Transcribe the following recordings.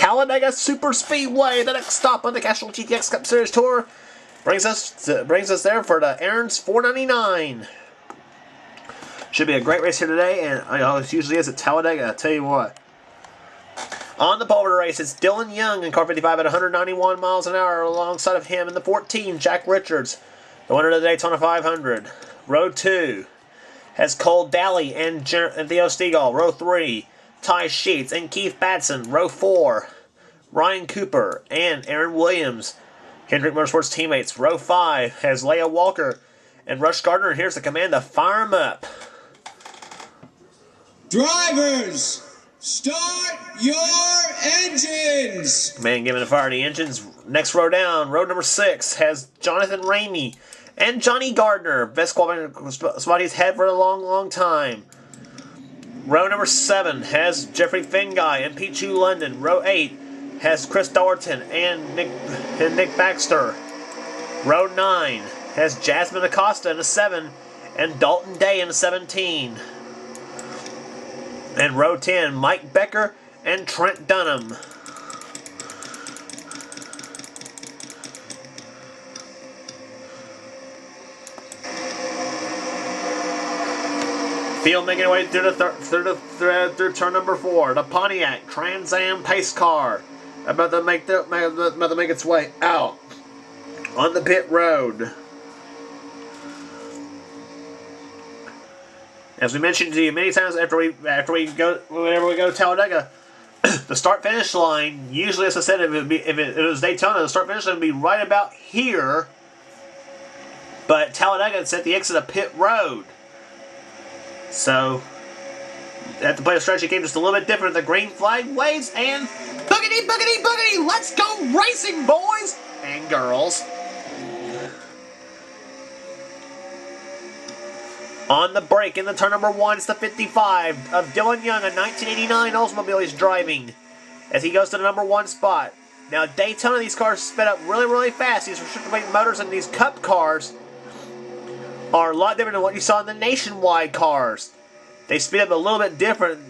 Talladga Super Speedway, the next stop on the Castrol GTX Cup Series Tour, brings us there for the Aaron's 499. Should be a great race here today, and it usually is at Talladga. I tell you what. On the pole for the race, it's Dylan Young in car 55 at 191 miles an hour. Alongside of him in the 14, Jack Richards, the winner of the Daytona 500. Row 2 has Cole Daly and Theo Stegall. Row 3, Ty Sheets and Keith Batson. Row 4, Ryan Cooper and Aaron Williams, Hendrick Motorsports teammates. Row 5 has Leah Walker and Rush Gardner. And here's the command to fire 'em up. Drivers, start your engines! Man giving a fire to the engines. Next row down, row number 6 has Jonathan Ramey and Johnny Gardner. Best qualifying spot he's had for a long, long time. Row number 7 has Jeffrey Finguy and Pichu London. Row 8 has Chris Dorton and Nick Baxter. Row 9 has Jasmine Acosta in the 7 and Dalton Day in the 17. And row 10, Mike Becker and Trent Dunham. Field making way through turn number 4. The Pontiac Trans Am pace car about to make its way out on the pit road. As we mentioned to you many times whenever we go to Talladega, the start-finish line, usually, as I said, if it was Daytona, the start-finish line would be right about here. But Talladega, it's at the exit of pit road. So, they have to play a strategy game just a little bit different. The green flag waves, and boogity, boogity, boogity! Let's go racing, boys and girls! On the break in the turn number 1, it's the 55 of Dylan Young, a 1989 Oldsmobile he's driving as he goes to the number 1 spot. Now, Daytona, these cars sped up really, really fast. These restricted weight motors in these Cup cars are a lot different than what you saw in the Nationwide cars. They speed up a little bit different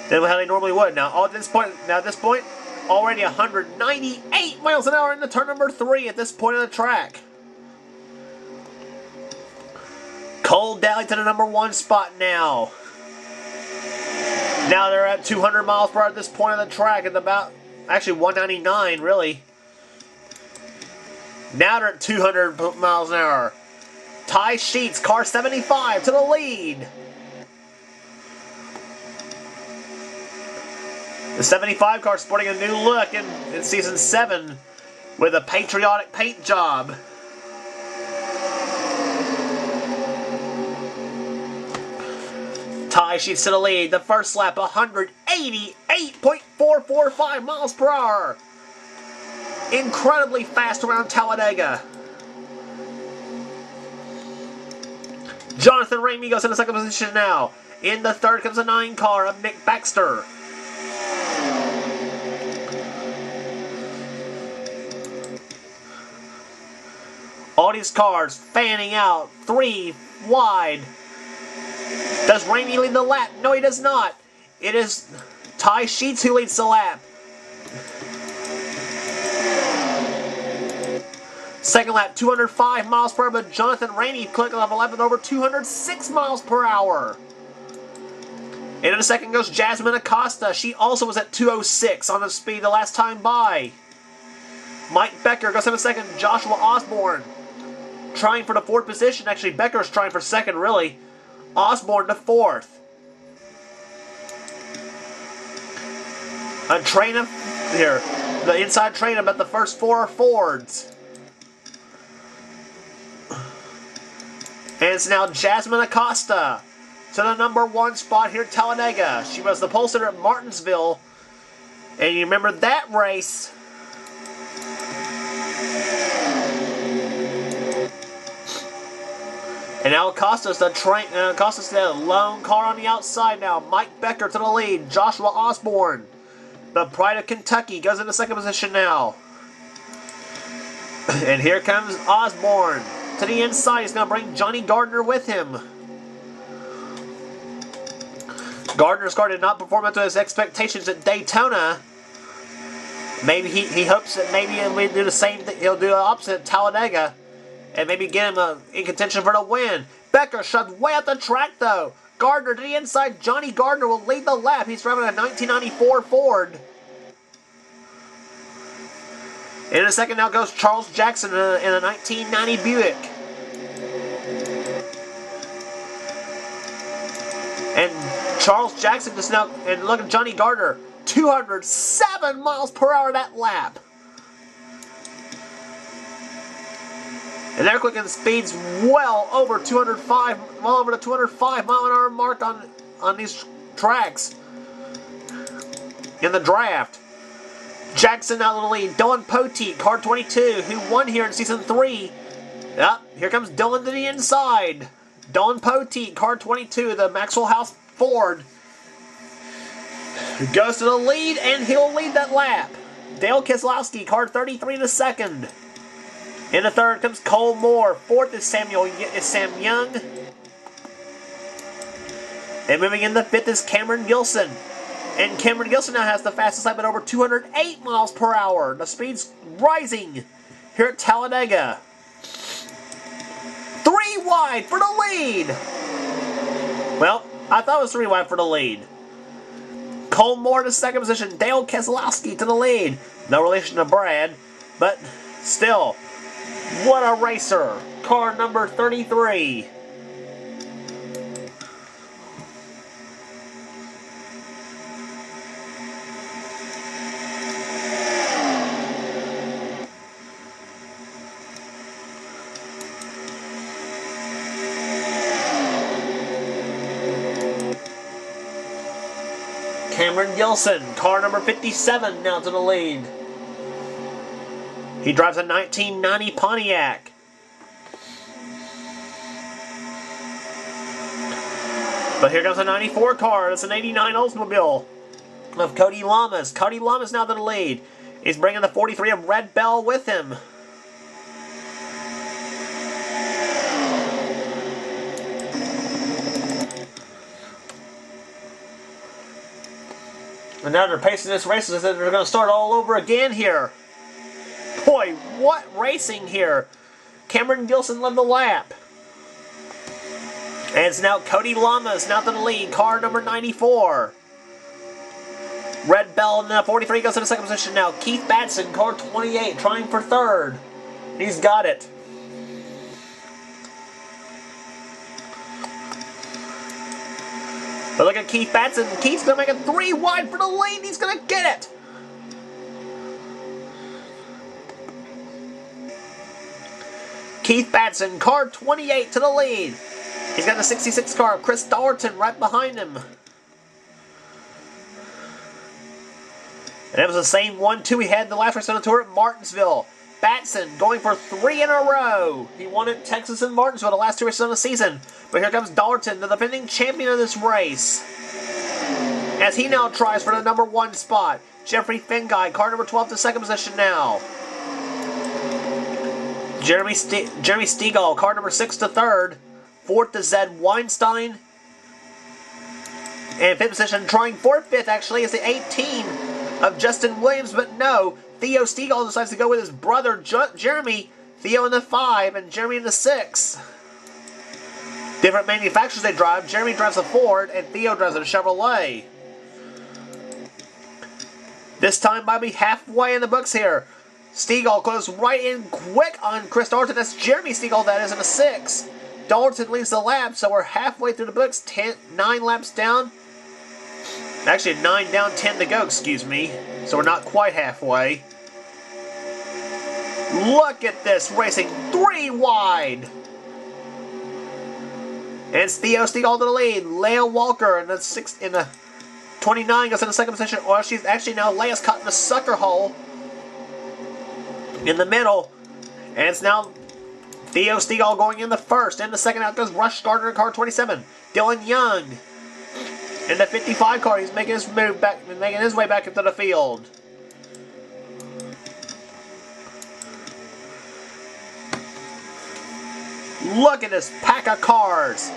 than how they normally would. Now, at this point, already 198 miles an hour in the turn number 3 at this point of the track. Cole Daly to the number 1 spot now. Now they're at 200 miles per hour at this point of the track, at about, actually 199 really. Now they're at 200 miles an hour. Ty Sheets, car 75 to the lead. The 75 car sporting a new look in season 7 with a patriotic paint job. Ty Sheets to the lead. The first lap, 188.445 miles per hour. Incredibly fast around Talladega. Jonathan Ramey goes in the second position now. In the third comes the 9 car of Nick Baxter. All these cars fanning out 3 wide. Does Ramey lead the lap? No, he does not. It is Ty Sheets who leads the lap. Second lap, 205 miles per hour, but Jonathan Ramey clicking off a lap with over 206 miles per hour. And in the second goes Jasmine Acosta. She also was at 206 on the speed the last time by. Mike Becker goes in a second. Joshua Osborne trying for the 4th position. Actually, Becker's trying for 2nd, really. Osborne to 4th. A train of here. The inside train about the first 4 are Fords. And it's now Jasmine Acosta to the number 1 spot here at Talladega. She was the pole sitter at Martinsville. And you remember that race. And now Acosta's the lone car on the outside now. Mike Becker to the lead. Joshua Osborne, the pride of Kentucky, goes into 2nd position now. And here comes Osborne to the inside. He's going to bring Johnny Gardner with him. Gardner's car did not perform up to his expectations at Daytona. Maybe he hopes that maybe we do the same thing. He'll do the opposite at Talladega, and maybe get him in contention for the win. Becker shoved way up the track though. Gardner to the inside. Johnny Gardner will lead the lap. He's driving a 1994 Ford. In a second now goes Charles Jackson in a 1990 Buick. And Charles Jackson just now, and look at Johnny Gardner, 207 miles per hour that lap. And they're clicking speeds well over 205, well over the 205 mile an hour mark on these tracks in the draft. Jackson out of the lead. Dylan Poteet, car 22, who won here in Season 3. Yep, here comes Dylan to the inside. Dylan Poteet, car 22, the Maxwell House Ford, goes to the lead, and he'll lead that lap. Dale Keselowski, car 33 to second. In the third comes Cole Moore. Fourth is Sam Young. And moving in the fifth is Cameron Gilson. And Cameron Gilson now has the fastest lap at over 208 miles per hour. The speed's rising here at Talladega. 3 wide for the lead. Well, I thought it was 3 wide for the lead. Cole Moore to second position. Dale Keselowski to the lead. No relation to Brad, but still, what a racer. Car number 33. Cameron Gilson, car number 57, now to the lead. He drives a 1990 Pontiac. But here comes a 94 car. It's an 89 Oldsmobile of Cody Lamas. Cody Lamas now to the lead. He's bringing the 43 of Red Bell with him. And now they're pacing this race as if they're going to start all over again here. Boy, what racing here. Cameron Gilson led the lap. And it's now Cody Lamas now to the lead. Car number 94. Red Bell in the 43 goes to the second position now. Keith Batson, car 28, trying for third. He's got it. But look at Keith Batson. Keith's going to make it 3 wide for the lead. He's going to get it. Keith Batson, car 28 to the lead. He's got the 66 car of Chris Dallerton right behind him. And it was the same 1-2 he had in the last race on the tour at Martinsville. Batson going for 3 in a row. He won at Texas and Martinsville the last 2 races on the season. But here comes Dallerton, the defending champion of this race, as he now tries for the number 1 spot. Jeffrey Finguy, car number 12 to second position now. Jeremy Stegall, car number 6 to third. Fourth is Zed Weinstein. And fifth position, trying for fifth actually, is the 18 of Justin Williams, but no. Theo Stegall decides to go with his brother Jeremy. Theo in the 5 and Jeremy in the 6. Different manufacturers they drive. Jeremy drives a Ford and Theo drives a Chevrolet. This time Bobby halfway in the books here. Stegall goes right in quick on Chris Dallerton. That's Jeremy Stegall, that is, in a 6. Dallerton leads the lap, so we're halfway through the books. 9 laps down. Actually, 9 down, 10 to go, excuse me. So we're not quite halfway. Look at this racing. 3 wide. And it's Theo Stegall to the lead. Leah Walker in the 29 goes in the second position. Or she's actually now, Leah's caught in the sucker hole in the middle. And it's now Theo Stegall going in the first. In the second out goes Rush Gardner in car 27. Dylan Young in the 55 car. He's making his move back, making his way back into the field. Look at this pack of cars.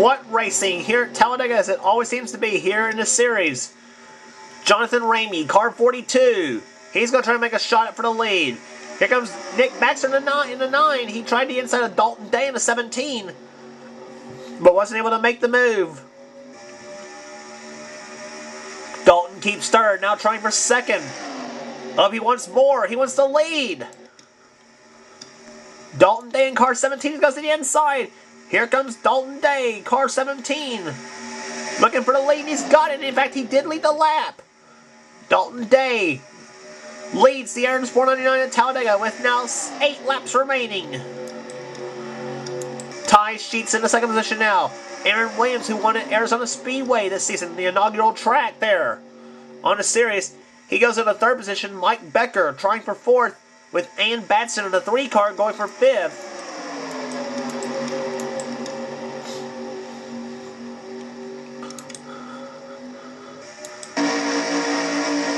What racing here at Talladga, as it always seems to be here in this series. Jonathan Ramey, car 42. He's going to try to make a shot at for the lead. Here comes Nick Baxter in the 9. He tried the inside of Dalton Day in the 17, but wasn't able to make the move. Dalton keeps third, now trying for second. Oh, he wants more. He wants the lead. Dalton Day in car 17 goes to the inside. Here comes Dalton Day, car 17. Looking for the lead, and he's got it. In fact, he did lead the lap. Dalton Day leads the Aaron's 499 at Talladga with now 8 laps remaining. Ty Sheets in the second position now. Aaron Williams, who won at Arizona Speedway this season, the inaugural track there on the series. He goes in the third position. Mike Becker trying for fourth, with Ann Batson in the 3 car going for fifth.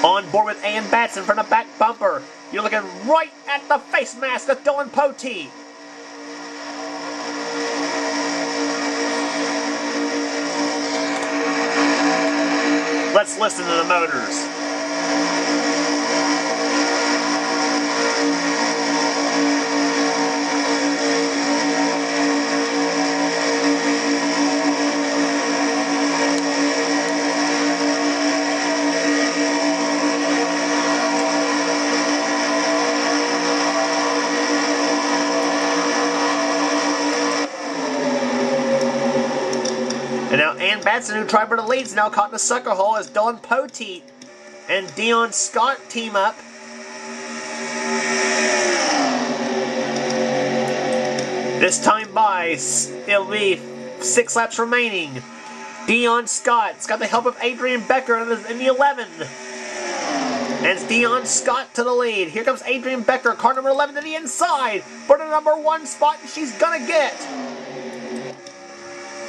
On board with Ann Batson from the back bumper. You're looking right at the face mask of Dylan Poteet. Let's listen to the motors. And now Ann Batson, who tried for the lead, is now caught in the sucker hole as Dylan Poteet and Dion Scott team up. This time by, it'll be 6 laps remaining. Dion Scott's got the help of Adrian Becker in the 11. And it's Dion Scott to the lead. Here comes Adrian Becker, car number 11 to the inside for the number 1 spot, and she's gonna get.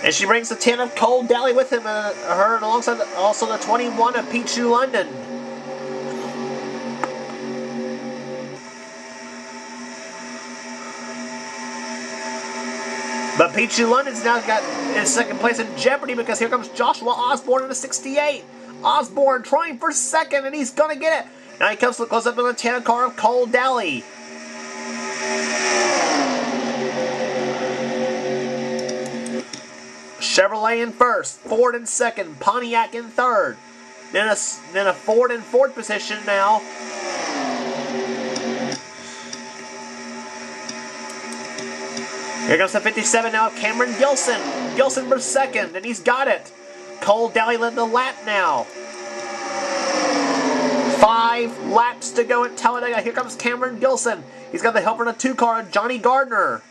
And she brings the 10 of Cole Daly with him, her alongside also the 21 of Pichu London. But Pichu London's now got in second place in jeopardy because here comes Joshua Osborne in the 68. Osborne trying for second, and he's going to get it. Now he comes close up in the 10 car of Cole Daly. Chevrolet in first, Ford in second, Pontiac in third. Then a Ford in fourth position now. Here comes the 57 now, Cameron Gilson. Gilson for second, and he's got it. Cole Daly led the lap now. 5 laps to go at Talladga. Here comes Cameron Gilson. He's got the help from the 2 car, Johnny Gardner.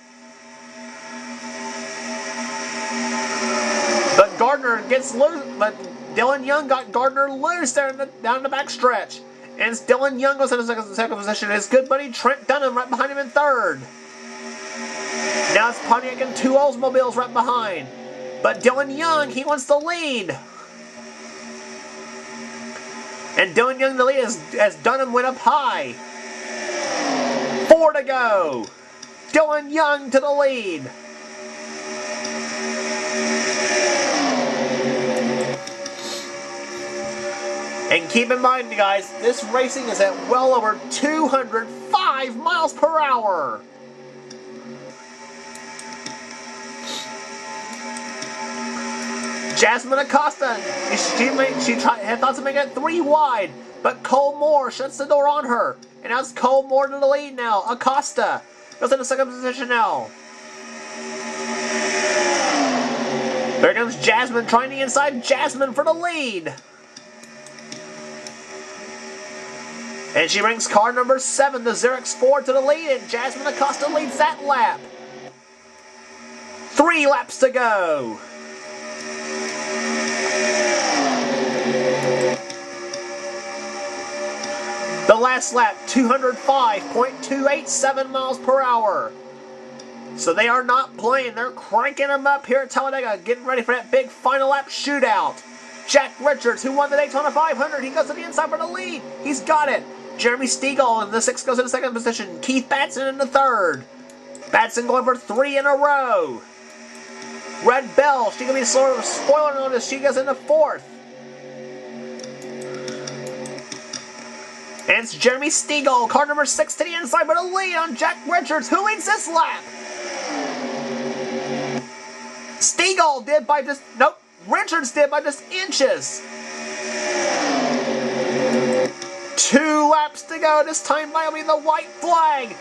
But Gardner gets loose, but Dylan Young got Gardner loose there down the back stretch. And Dylan Young goes in the second position. His good buddy Trent Dunham right behind him in third. Now it's Pontiac and 2 Oldsmobiles right behind. But Dylan Young, he wants the lead. And Dylan Young the lead as Dunham went up high. 4 to go. Dylan Young to the lead. And keep in mind, guys, this racing is at well over 205 miles per hour. Jasmine Acosta, she had thoughts of making it 3 wide, but Cole Moore shuts the door on her. And now it's Cole Moore to the lead now. Acosta goes in the second position now. There comes Jasmine trying the inside. Jasmine for the lead. And she brings car number 7, the Xerox Ford, to the lead, and Jasmine Acosta leads that lap. 3 laps to go. The last lap, 205.287 miles per hour. So they are not playing. They're cranking them up here at Talladga, getting ready for that big final lap shootout. Jack Richards, who won the Daytona 500, he goes to the inside for the lead. He's got it. Jeremy Stiegel in the 6th goes in the second position. Keith Batson in the 3rd. Batson going for 3 in a row. Red Bell, she's going to be sort of spoiling on this. She goes into 4th. And it's Jeremy Stegall, car number 6 to the inside, but a lead on Jack Richards. Who leads this lap? Stegall did by just, nope, Richards did by just inches. 2 laps to go. This time by will be the white flag.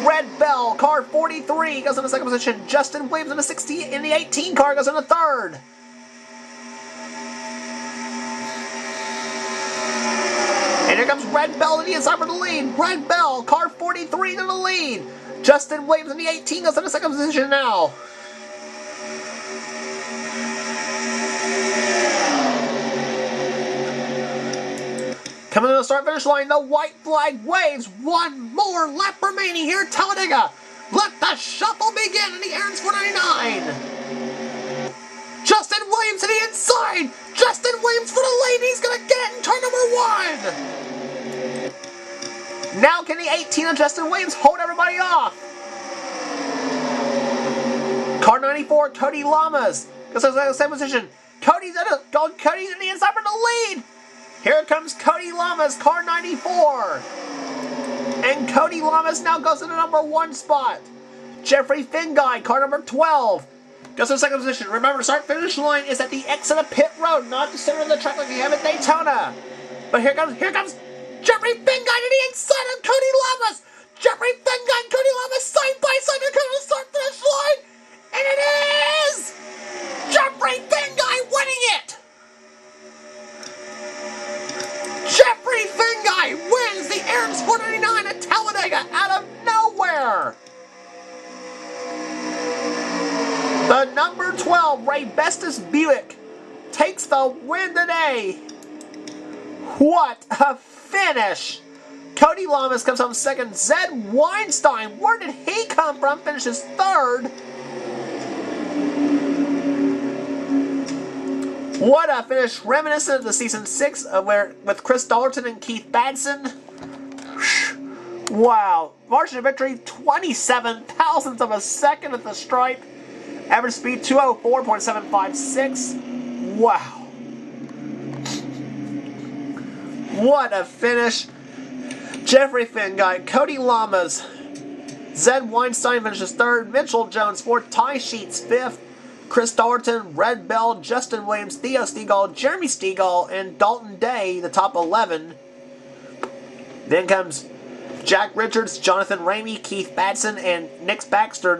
Red Bell, car 43, goes in the second position. Justin Williams in the 16 in the 18 car goes in the 3rd. And here comes Red Bell to the inside for the lead. Red Bell, car 43 to the lead. Justin Williams in the 18 goes in the second position now. Coming to the start-finish line, the white flag waves. 1 more lap remaining here at Talladga. Let the shuffle begin in the Aaron's 499. Justin Williams to the inside. Justin Williams for the lead. He's going to get it in turn number 1. Now can the 18 of Justin Williams hold everybody off? Car 94, Cody Lamas. Goes in the same position. Cody's in the inside for the lead. Here comes Cody Lamas, car 94. And Cody Lamas now goes in the number 1 spot. Jeffrey Finguy, car number 12, goes in the second position. Remember, the start-finish line is at the exit of pit road, not the center of the track like you have at Daytona. But here comes Jeffrey Finguy to the inside of Cody Lamas. Jeffrey Finguy and Cody Lamas side by side to come to the start-finish line. And it is Jeffrey Finguy winning it. Jeffrey Finguy wins the Aaron's 499 at Talladga out of nowhere. The number 12 Ray Bestis Buick takes the win today. What a finish! Cody Lamas comes home second. Zed Weinstein, where did he come from? Finishes 3rd. What a finish, reminiscent of the season 6 with Chris Dollerton and Keith Badson. Wow. Margin of victory, 27 thousandths of a second at the stripe. Average speed, 204.756. Wow. What a finish. Jeffrey Finguy, Cody Lamas, Zed Weinstein finishes 3rd, Mitchell Jones 4th, Ty Sheets 5th, Chris Dollerton, Red Bell, Justin Williams, Theo Stegall, Jeremy Stegall, and Dalton Day, the top 11. Then comes Jack Richards, Jonathan Ramey, Keith Badson, and Nick Baxter,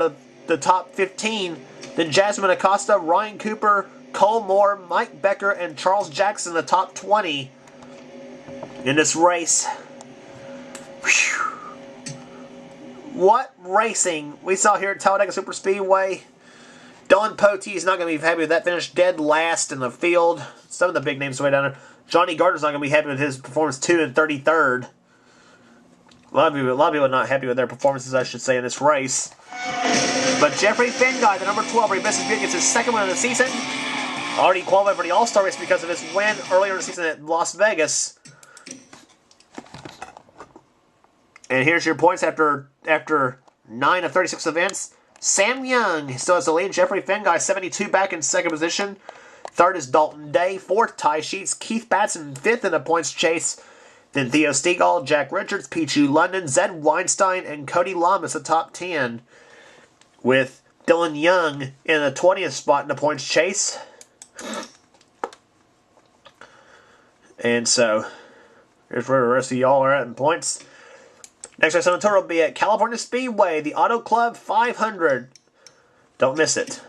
the top 15. Then Jasmine Acosta, Ryan Cooper, Cole Moore, Mike Becker, and Charles Jackson, the top 20 in this race. Whew. What racing we saw here at Talladega Superspeedway. Dylan Potee is not going to be happy with that finish, dead last in the field. Some of the big names way down there. Johnny Gardner's not going to be happy with his performance, 2 and 33rd. A lot of people are not happy with their performances, I should say, in this race. But Jeffrey Finguy, the number 12, Ray Bestis Buick, gets his 2nd win of the season. Already qualified for the All-Star race because of his win earlier in the season at Las Vegas. And here's your points after 9 of 36 events. Sam Young still has the lead. Jeffrey Finguy, 72, back in 2nd position. 3rd is Dalton Day. 4th, Ty Sheets. Keith Batson, 5th in the points chase. Then Theo Stegall, Jack Richards, Pichu London, Zed Weinstein, and Cody Lamas, the top 10. With Dylan Young in the 20th spot in the points chase. And so, here's where the rest of y'all are at in points. Next race on the tour will be at California Speedway, the Auto Club 500. Don't miss it.